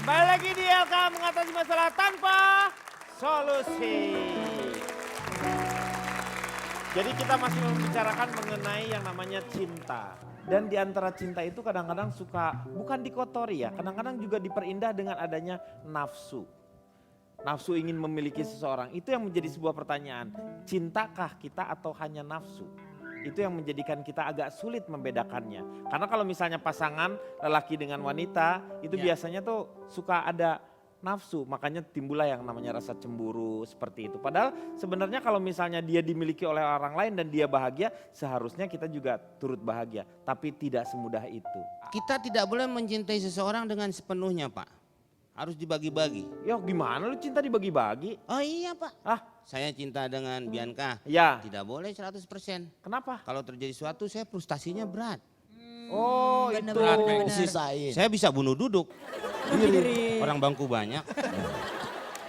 Kembali lagi di LK mengatasi masalah tanpa solusi. Jadi kita masih membicarakan mengenai yang namanya cinta. Dan di antara cinta itu kadang-kadang suka bukan dikotori ya, kadang-kadang juga diperindah dengan adanya nafsu. Nafsu ingin memiliki seseorang, itu yang menjadi sebuah pertanyaan. Cintakah kita atau hanya nafsu? Itu yang menjadikan kita agak sulit membedakannya. Karena kalau misalnya pasangan lelaki dengan wanita, itu biasanya tuh suka ada nafsu. Makanya timbullah yang namanya rasa cemburu seperti itu. Padahal sebenarnya kalau misalnya dia dimiliki oleh orang lain dan dia bahagia, seharusnya kita juga turut bahagia. Tapi tidak semudah itu. Kita tidak boleh mencintai seseorang dengan sepenuhnya, Pak. Harus dibagi-bagi. Ya gimana lu cinta dibagi-bagi? Oh iya, Pak. Ah, Saya cinta dengan Bianca. ya. Tidak boleh 100%. Kenapa? Kalau terjadi sesuatu saya frustasinya berat. Oh Bener, itu. bener. Sisain. Saya bisa bunuh duduk. Diri. Orang bangku banyak.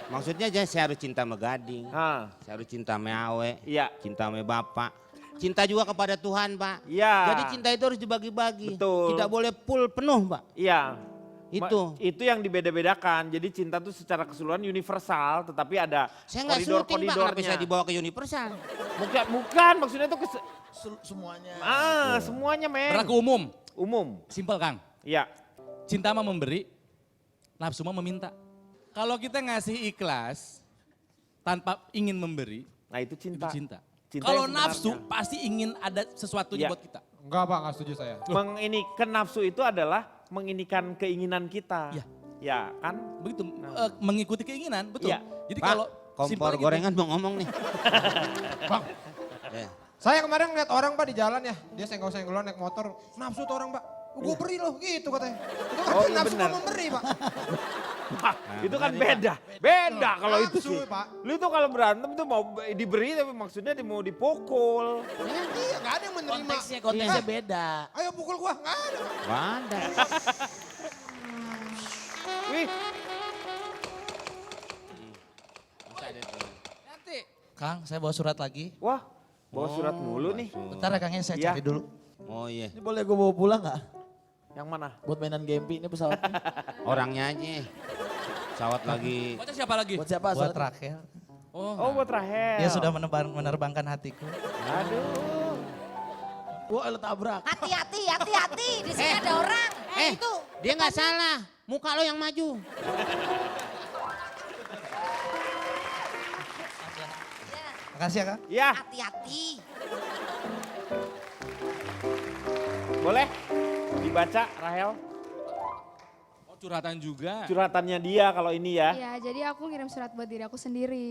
Maksudnya saya harus cinta sama Gading. Ah, Saya harus cinta sama Awe. iya. Cinta sama Bapak. Cinta juga kepada Tuhan, Pak. Iya. Jadi cinta itu harus dibagi-bagi. Betul. Tidak boleh full penuh, Pak. Iya. Itu yang dibeda-bedakan. Jadi cinta itu secara keseluruhan universal, tetapi ada Saya nggak syuting, Pak. Kenapa koridor-koridornya. saya dibawa ke Universal? Bukan, maksudnya itu Semuanya. semuanya men. Berlaku umum. Umum. Simpel Kang. Iya. Cinta mah memberi, nafsu mah meminta. Kalau kita ngasih ikhlas tanpa ingin memberi, Nah itu itu cinta. cinta. Cinta Kalau yang sebenarnya. nafsu pasti ingin ada sesuatunya Ya. buat kita. Enggak Pak, enggak setuju saya. Menginikan nafsu itu adalah menginikan keinginan kita. Iya. Ya kan? Begitu, mengikuti keinginan, betul. Iya. Jadi Pak, kalau kompor simpelnya gitu. gorengan mau ngomong nih. Bang, Eh, saya kemarin ngeliat orang Pak di jalan ya, dia senggol-senggolan naik motor, nafsu tuh orang Pak. Gue beri loh gitu katanya. Itu kan Oh, iya nafsu benar. mau memberi Pak. Wah, itu kan beda. Beda kalau itu Nafsu, sih. Pak. Lu itu kalau berantem itu mau diberi tapi maksudnya mau dipukul. Iya gak ada yang menerima. Konteksnya beda. Ayo pukul gua, gak ada Pak. Wadah. Wih, Nanti. Kang, saya bawa surat lagi. wah, bawa surat mulu nih. Bentar ya Kangnya, saya Iya. cari dulu. Oh iya, Ini boleh gue bawa pulang gak? Yang mana? Buat mainan Gempi ini pesawatnya. orangnya aja. Pesawat lagi. Buatnya siapa lagi? Buat siapa? Buat suratnya? Rachel. Oh, buat Rahel. Dia sudah menerbangkan hatiku. Aduh. Wah, lo tabrak. Hati-hati, hati-hati. Di sini ada orang. Itu. Dia nggak salah. Muka lo yang maju. Makasih ya Kang. Ya, Hati-hati. boleh dibaca Rahel. Oh, curhatan juga. Curhatannya dia kalau ini ya. Iya, jadi aku ngirim surat buat diri aku sendiri.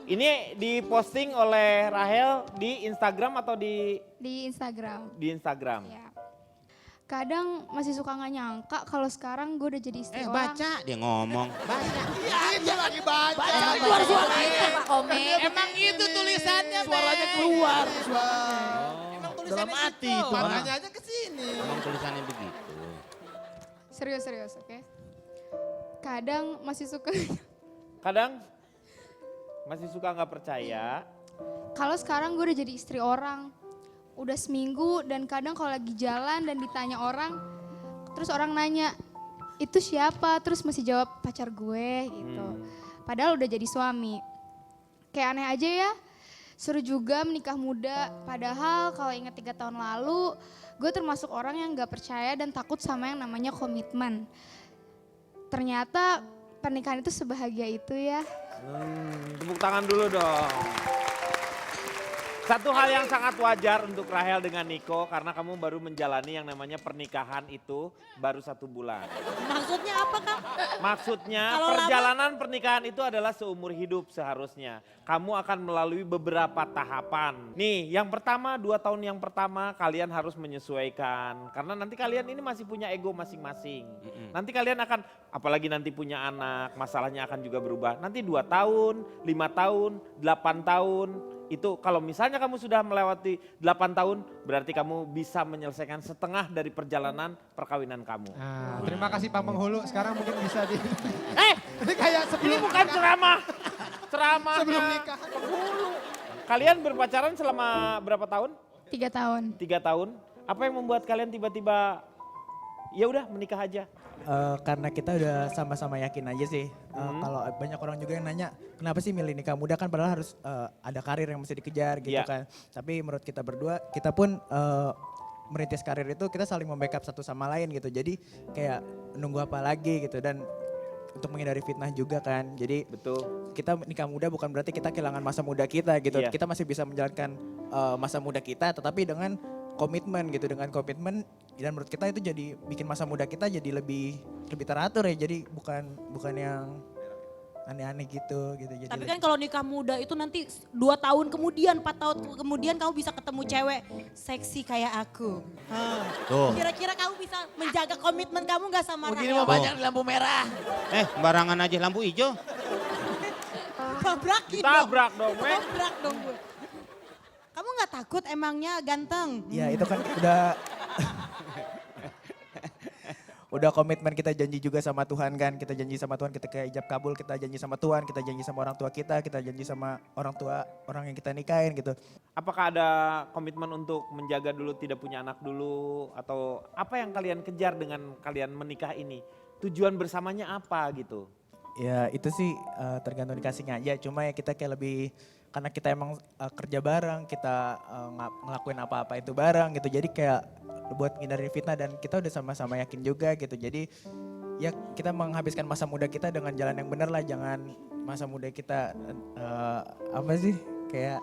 Ini diposting oleh Rahel di Instagram atau di Di Instagram. Instagram? Ya. Kadang masih suka nggak nyangka kalau sekarang gue udah jadi istri orang. Baca. Dia ngomong. Baca. Iya, dia lagi baca. Keluar suara itu Pak Komeng. Emang itu tulisannya, Suaranya keluar. Dalam hati itu. Makanya aja ke sini. Emang tulisannya begitu. Serius, oke. Kadang masih suka Kadang masih suka nggak percaya. kalau sekarang gue udah jadi istri orang. Udah seminggu dan kadang kalau lagi jalan dan ditanya orang, terus orang nanya, itu siapa? Terus masih jawab pacar gue gitu. Padahal udah jadi suami. Kayak aneh aja ya, suruh juga menikah muda. Padahal kalau ingat 3 tahun lalu, gue termasuk orang yang gak percaya dan takut sama yang namanya komitmen. Ternyata pernikahan itu sebahagia itu ya. Tepuk tangan dulu dong. Satu hal yang sangat wajar untuk Rahel dengan Niko karena kamu baru menjalani yang namanya pernikahan itu baru 1 bulan. Maksudnya apa Kak? Maksudnya Kalau perjalanan pernikahan itu adalah seumur hidup seharusnya. Kamu akan melalui beberapa tahapan. Nih yang pertama 2 tahun yang pertama kalian harus menyesuaikan. Karena nanti kalian ini masih punya ego masing-masing. Nanti kalian akan apalagi nanti punya anak masalahnya akan juga berubah. Nanti 2 tahun, 5 tahun, 8 tahun. Itu kalau misalnya kamu sudah melewati 8 tahun berarti kamu bisa menyelesaikan setengah dari perjalanan perkawinan kamu. Nah, terima kasih Pak Penghulu. Sekarang mungkin bisa di... Eh, Ini kayak sebelum ini bukan ceramah. Ceramah Sebelum nikah. penghulu. Kalian berpacaran selama berapa tahun? 3 tahun. 3 tahun. Apa yang membuat kalian tiba-tiba ya udah menikah aja? karena kita udah sama-sama yakin aja sih. Kalau banyak orang juga yang nanya, kenapa sih milih nikah muda, kan padahal harus ada karir yang mesti dikejar gitu Iya. kan. Tapi menurut kita berdua, kita pun merintis karir itu kita saling membackup satu sama lain gitu. Jadi kayak nunggu apa lagi gitu, dan untuk menghindari fitnah juga kan. Jadi Betul. kita nikah muda bukan berarti kita kehilangan masa muda kita gitu. Iya. Kita masih bisa menjalankan masa muda kita, tetapi dengan komitmen gitu, dengan komitmen, dan menurut kita itu jadi bikin masa muda kita jadi lebih teratur ya. Jadi bukan yang aneh-aneh gitu. Jadi Tapi kan kalau nikah muda itu nanti 2 tahun kemudian, 4 tahun kemudian kamu bisa ketemu cewek seksi kayak aku. Tuh. Kira-kira kamu bisa menjaga komitmen kamu gak sama Begini Rahel? mah banyak di lampu merah. Barangan aja lampu hijau. Tabrakin Tabrak dong, Mek. Tabrak dong gue. Kamu gak takut emangnya ganteng? ya itu kan udah komitmen, kita janji juga sama Tuhan kan. Kita janji sama Tuhan, kita kayak ijab kabul, kita janji sama Tuhan, kita janji sama orang tua kita janji sama orang tua orang yang kita nikahin gitu. Apakah ada komitmen untuk menjaga dulu, tidak punya anak dulu, atau apa yang kalian kejar dengan kalian menikah ini? Tujuan bersamanya apa gitu? Ya itu sih tergantung dikasihnya aja. Cuma ya kita kayak lebih, karena kita emang kerja bareng, kita ngelakuin apa-apa itu bareng gitu. Jadi kayak buat menghindari fitnah, dan kita udah sama-sama yakin juga gitu. Jadi ya kita menghabiskan masa muda kita dengan jalan yang benar lah. Jangan masa muda kita apa sih kayak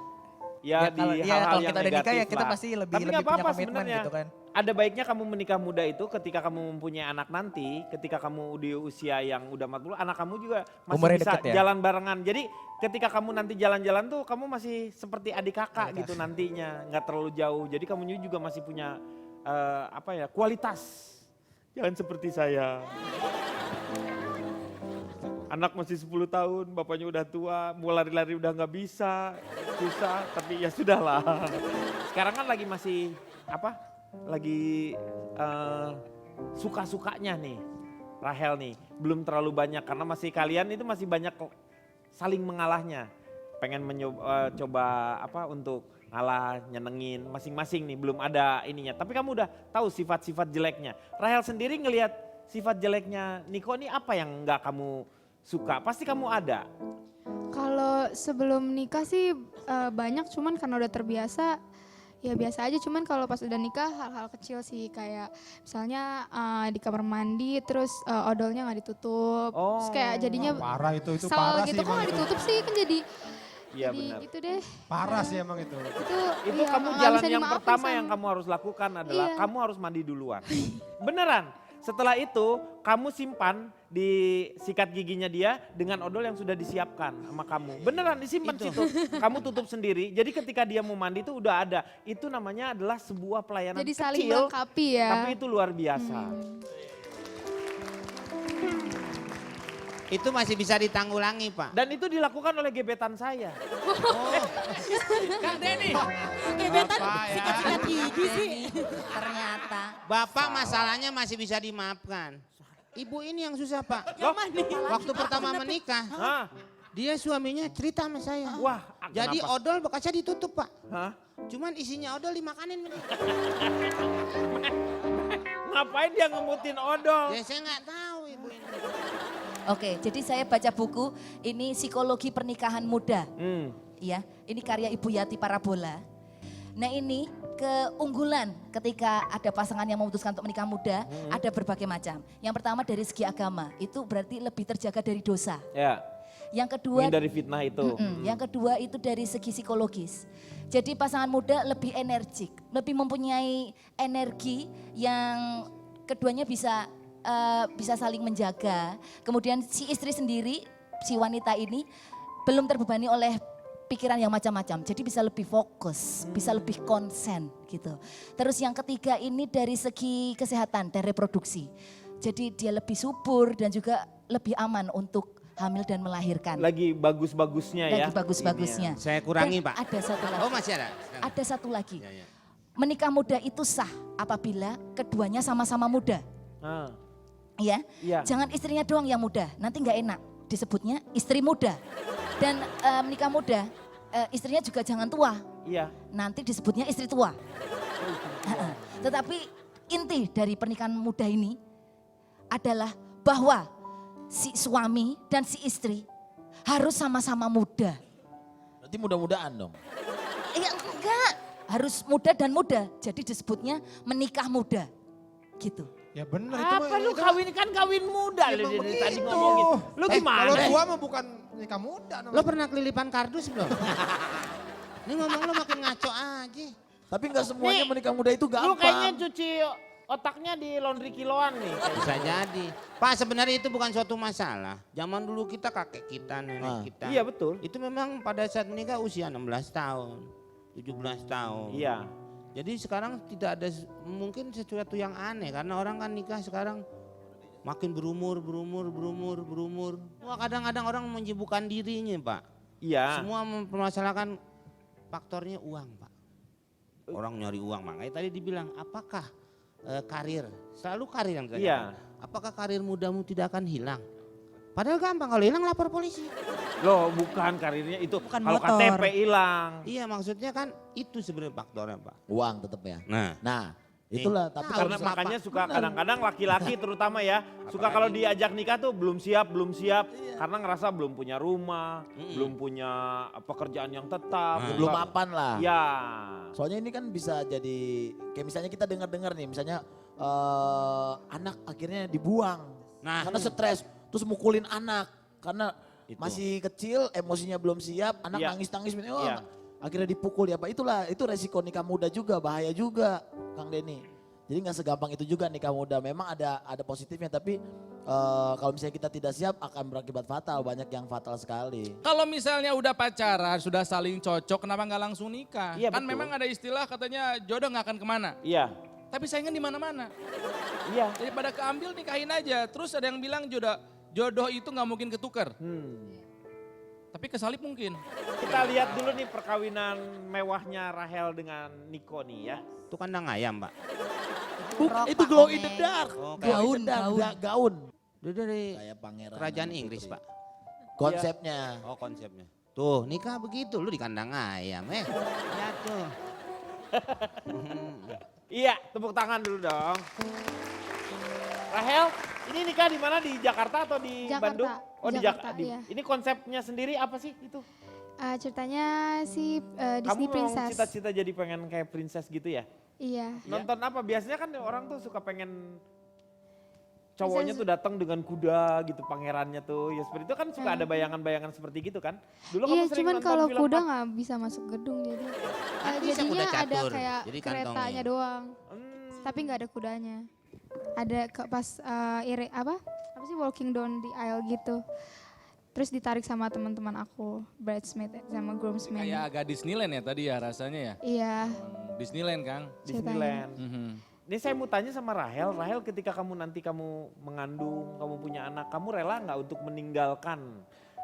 Ya, di hal-hal kalau yang kita udah nikah ya negatif kita lah. pasti lebih Tapi nggak punya apa-apa komitmen sebenarnya. gitu kan. Ada baiknya kamu menikah muda itu ketika kamu mempunyai anak nanti, ketika kamu di usia yang udah 40, anak kamu juga masih Umurnya bisa deket ya? jalan barengan. Jadi ketika kamu nanti jalan-jalan tuh kamu masih seperti adik kakak gitu nantinya, nggak terlalu jauh. Jadi kamu juga masih punya kualitas. Jangan seperti saya. Anak masih 10 tahun, bapaknya udah tua, mau lari-lari udah nggak bisa, susah, tapi ya sudahlah. Sekarang kan lagi masih lagi suka-sukanya nih, Rahel nih, belum terlalu banyak karena masih kalian itu masih banyak saling mengalahnya. Pengen coba untuk ngalah, nyenengin masing-masing nih, belum ada ininya. Tapi kamu udah tahu sifat-sifat jeleknya. Rahel sendiri ngelihat sifat jeleknya Niko nih apa yang nggak kamu suka? Pasti kamu ada. Kalau sebelum nikah sih banyak, cuman karena udah terbiasa ya biasa aja. Cuman kalau pas udah nikah hal-hal kecil sih, kayak misalnya di kamar mandi terus odolnya nggak ditutup, terus kayak jadinya Parah itu kesel parah gitu, sih kok emang nggak itu. ditutup sih, kan jadi Iya benar. gitu deh. Parah sih emang itu. Itu iya, kamu nggak jalan bisa yang dimaafin pertama sama- yang kamu harus lakukan adalah Iya. kamu harus mandi duluan. Beneran. Setelah itu kamu simpan di sikat giginya dia dengan odol yang sudah disiapkan sama kamu. Beneran disimpan situ. Kamu tutup sendiri. Jadi ketika dia mau mandi itu udah ada. Itu namanya adalah sebuah pelayanan Jadi saling kecil. melengkapi ya. Tapi itu luar biasa. Itu masih bisa ditanggulangi, Pak. Dan itu dilakukan oleh gebetan saya. Kang Denny. Gebetan Bapak ya. sikat-sikat gigi sih. Ternyata. Bapak masalahnya masih bisa dimaafkan. Ibu ini yang susah, Pak. Yang mana? Waktu pertama menikah, Hah? dia suaminya cerita sama saya. Wah, Jadi kenapa? odol bekasnya ditutup, Pak. Hah? Cuman isinya odol dimakanin. Ngapain dia ngemutin odol? Ya saya nggak tahu ibu ini. Oke, jadi saya baca buku ini Psikologi Pernikahan Muda. Ya, ini karya Ibu Yati Parabola. Nah ini keunggulan ketika ada pasangan yang memutuskan untuk menikah muda, ada berbagai macam. Yang pertama dari segi agama, itu berarti lebih terjaga dari dosa. Ya, Yang kedua menghindari fitnah itu. Yang kedua itu dari segi psikologis. Jadi pasangan muda lebih energik, lebih mempunyai energi yang keduanya bisa saling menjaga. Kemudian si istri sendiri, si wanita ini belum terbebani oleh pikiran yang macam-macam. Jadi bisa lebih fokus, bisa lebih konsen gitu. Terus yang ketiga ini dari segi kesehatan dan reproduksi. Jadi dia lebih subur dan juga lebih aman untuk hamil dan melahirkan. Lagi bagus-bagusnya ya. Lagi bagus-bagusnya. Saya kurangi, Dan Pak. Ada satu lagi. Oh masih ada? Ada satu lagi. Ya, ya. Menikah muda itu sah apabila keduanya sama-sama muda. Ah, Ya, Iya. jangan istrinya doang yang muda, nanti nggak enak. Disebutnya istri muda. Dan menikah muda, istrinya juga jangan tua, iya. nanti disebutnya istri tua. Tetapi inti dari pernikahan muda ini adalah bahwa si suami dan si istri harus sama-sama muda. Berarti mudah-mudahan dong. Enggak, harus muda dan muda. Jadi disebutnya menikah muda. Gitu. Ya benar Apa lu kawin kan kawin muda Ya, lu emang dari tadi begitu. ngomongin. Lu Kalau gimana? tua mah bukan nikah muda namanya. Lo pernah kelilipan kardus belum? Ini ngomong lo makin ngaco aja. Tapi nggak semuanya menikah muda itu Lu kayaknya gampang. cuci otaknya di laundry kiloan nih. Bisa jadi. Pak sebenarnya itu bukan suatu masalah. Zaman dulu kita kakek kita, nenek kita. Iya betul. Itu memang pada saat menikah usia 16 tahun, 17 tahun. Iya. Jadi sekarang tidak ada mungkin sesuatu yang aneh karena orang kan nikah sekarang makin berumur. Wah kadang-kadang orang menyibukkan dirinya Pak. Iya. Semua mempermasalahkan faktornya uang Pak. Orang nyari uang makanya tadi dibilang apakah karir, selalu karir yang ditanyakan. Iya. Apakah karir mudamu tidak akan hilang? Padahal gampang kalau hilang lapor polisi. Loh bukan karirnya itu. Bukan Kalau motor. KTP hilang. Iya maksudnya kan itu sebenarnya faktornya Pak. Uang tetap ya. Nah. Nah, itulah. Tapi Tahu kalau Karena siapa? makanya suka kadang-kadang laki-laki terutama ya. Suka kalau diajak nikah tuh belum siap. Karena ngerasa belum punya rumah. Belum punya pekerjaan yang tetap. belum mapan lah. Ya. Soalnya ini kan bisa jadi kayak misalnya kita dengar-dengar nih, misalnya anak akhirnya dibuang Nah. karena stres, terus mukulin anak karena Itu. masih kecil, emosinya belum siap, anak Iya. nangis-nangis, Iya. akhirnya dipukul ya Pak. Itulah itu resiko nikah muda juga, bahaya juga, Kang Denny. Jadi nggak segampang itu juga nikah muda. Memang ada positifnya, tapi kalau misalnya kita tidak siap akan berakibat fatal, banyak yang fatal sekali. Kalau misalnya udah pacaran, sudah saling cocok, kenapa nggak langsung nikah? Iya, Kan betul. memang ada istilah katanya jodoh nggak akan kemana. Iya. Tapi saingan di mana-mana. Iya. Jadi pada keambil nikahin aja. Terus ada yang bilang jodoh itu nggak mungkin ketukar. Tapi kesalip mungkin. Kita lihat dulu nih perkawinan mewahnya Rahel dengan Niko nih ya. Itu kandang ayam Pak. Rok, Itu Pak glow in Komeng. the dark. Oh, Glow in the dark, gaun. Dia dari Kayak pangeran. kerajaan dan Inggris putri. Pak. Konsepnya. Oh konsepnya. Tuh nikah begitu lu di kandang ayam Ya tuh. Iya, tepuk tangan dulu dong. Rahel, ini nikah di mana? Di Jakarta atau di Jakarta. Bandung? Oh di Jakarta, Jakarta. iya. Ini konsepnya sendiri apa sih itu? Ceritanya si Kamu Disney memang Princess. cita-cita jadi pengen kayak princess gitu ya? Iya. Nonton apa? Biasanya kan orang tuh suka pengen cowoknya Princess- tuh datang dengan kuda gitu, pangerannya tuh. Ya seperti itu kan suka ada bayangan-bayangan seperti gitu kan? Dulu Iya, kamu sering cuman nonton kalau film kuda apa? nggak bisa masuk gedung jadi. bisa Jadinya kuda ada catur, kayak jadi keretanya kantongnya. doang. Hmm. Tapi nggak ada kudanya. Ada pas apa sih walking down the aisle gitu. Terus ditarik sama teman-teman aku, bridesmaid sama groomsmaid. Kayak agak Disneyland ya tadi ya rasanya ya. Iya. Disneyland Kang. Disneyland. Mhm. Ini saya mau tanya sama Rahel, Rahel ketika kamu nanti kamu mengandung, kamu punya anak, kamu rela nggak untuk meninggalkan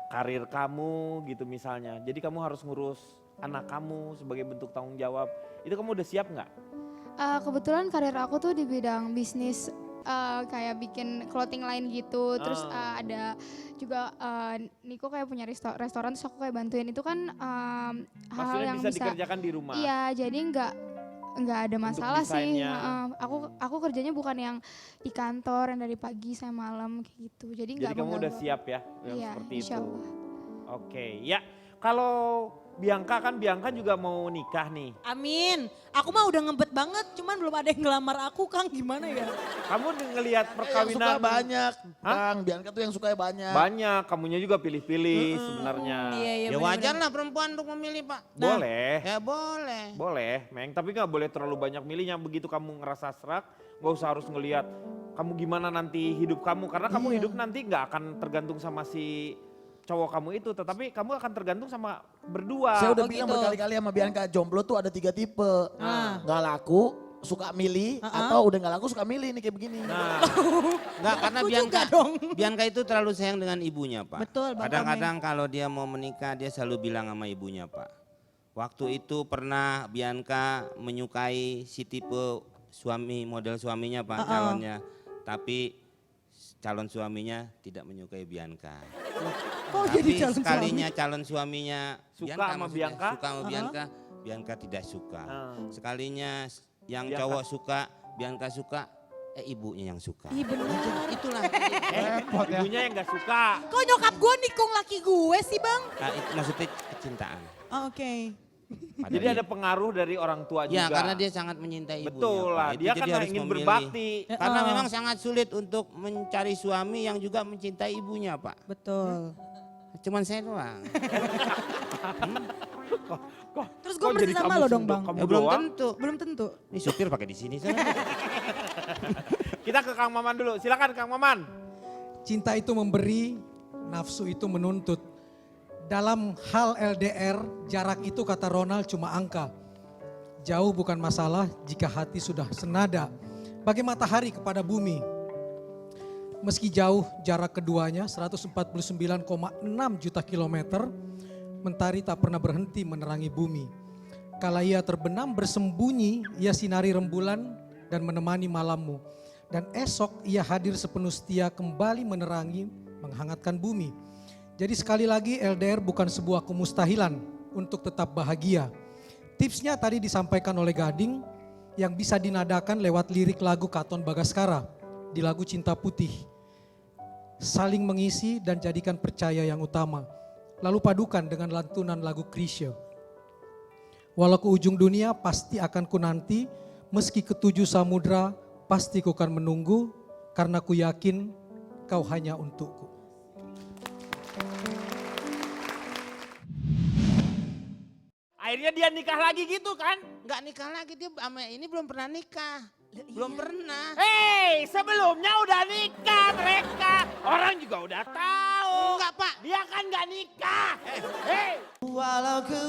karir kamu gitu misalnya. Jadi kamu harus ngurus anak kamu sebagai bentuk tanggung jawab. Itu kamu udah siap nggak? Kebetulan karir aku tuh di bidang bisnis kayak bikin clothing line gitu. Terus ada juga Niko kayak punya restoran terus aku kayak bantuin itu kan hal-hal Maksudnya yang bisa dikerjakan di rumah. Iya, jadi nggak ada masalah sih. desainnya. Aku kerjanya bukan yang di kantor yang dari pagi sampai malam kayak gitu. Jadi nggak Jadi kamu udah mengganggu. siap ya yang Iya, seperti insya itu. Allah. Oke, ya kalau Bianca juga mau nikah nih. Amin. Aku mah udah ngebet banget, cuman belum ada yang ngelamar aku, Kang. Gimana ya? Kamu ngelihat Yang suka perkawinan banyak, Hah? Kang. Bianca tuh yang suka banyak. banyak, kamunya juga pilih-pilih sebenarnya. Iya, iya. Ya wajar lah perempuan untuk memilih Pak. Boleh. Ya boleh. Boleh, Meng, tapi nggak boleh terlalu banyak milihnya. Begitu kamu ngerasa serak, nggak usah harus ngelihat kamu gimana nanti hidup kamu. Karena kamu hidup nanti nggak akan tergantung sama si cowok kamu itu, tetapi kamu akan tergantung sama berdua. Saya udah Oh, bilang gitu. berkali-kali sama Bianca, jomblo tuh ada 3 tipe. Nggak laku, suka milih, atau udah nggak laku suka milih nih kayak begini. Nah, Enggak, karena Aku Bianca, juga dong. Bianca itu terlalu sayang dengan ibunya Pak. Betul, Bang Kadang-kadang kalau dia mau menikah dia selalu bilang sama ibunya Pak. Waktu itu pernah Bianca menyukai si tipe suami, model suaminya Pak, calonnya. Tapi calon suaminya tidak menyukai Bianca. Kok Tapi jadi calon sekalinya calon suaminya Suka Bianca sama maksudnya, Bianca? suka sama Bianca, Bianca tidak suka. Ah. Sekalinya yang Bianca. cowok suka, Bianca suka, ibunya yang suka. Iya benar. Itulah. Repot ya. Ibunya yang gak suka. Kok nyokap gue nikung laki gue sih bang? Itu maksudnya kecintaan. Oh, oke. Pada Jadi dia- ada pengaruh dari orang tua juga. Ya karena dia sangat mencintai ibunya. Betul Pak. lah, Itu dia jadi kan harus ingin memilih. berbakti. Karena memang sangat sulit untuk mencari suami yang juga mencintai ibunya Pak. Betul. Cuman saya doang. Terus gue mesti sama lo dong bang? Kamu Ya, belum doang? tentu. Belum tentu. Ini supir pakai di sini. Kita ke Kang Maman dulu, silakan Kang Maman. Cinta itu memberi, nafsu itu menuntut. Dalam hal LDR, jarak itu kata Ronald cuma angka. Jauh bukan masalah jika hati sudah senada. Bagai matahari kepada bumi. Meski jauh jarak keduanya 149,6 juta kilometer, mentari tak pernah berhenti menerangi bumi. Kala ia terbenam bersembunyi, ia sinari rembulan dan menemani malammu. Dan esok ia hadir sepenuh setia kembali menerangi, menghangatkan bumi. Jadi sekali lagi LDR bukan sebuah kemustahilan untuk tetap bahagia. Tipsnya tadi disampaikan oleh Gading yang bisa dinadakan lewat lirik lagu Katon Bagaskara di lagu Cinta Putih. Saling mengisi dan jadikan percaya yang utama. Lalu padukan dengan lantunan lagu Krisya. Walau ke ujung dunia pasti akan ku nanti, meski ketujuh samudra pasti ku akan menunggu, karena ku yakin kau hanya untukku. Akhirnya dia nikah lagi gitu kan? Enggak nikah lagi, dia sama ini belum pernah nikah. Belum pernah. Hei, sebelumnya udah nikah mereka. Orang juga udah tahu. Enggak Pak. Dia kan gak nikah. Hei. Walau ke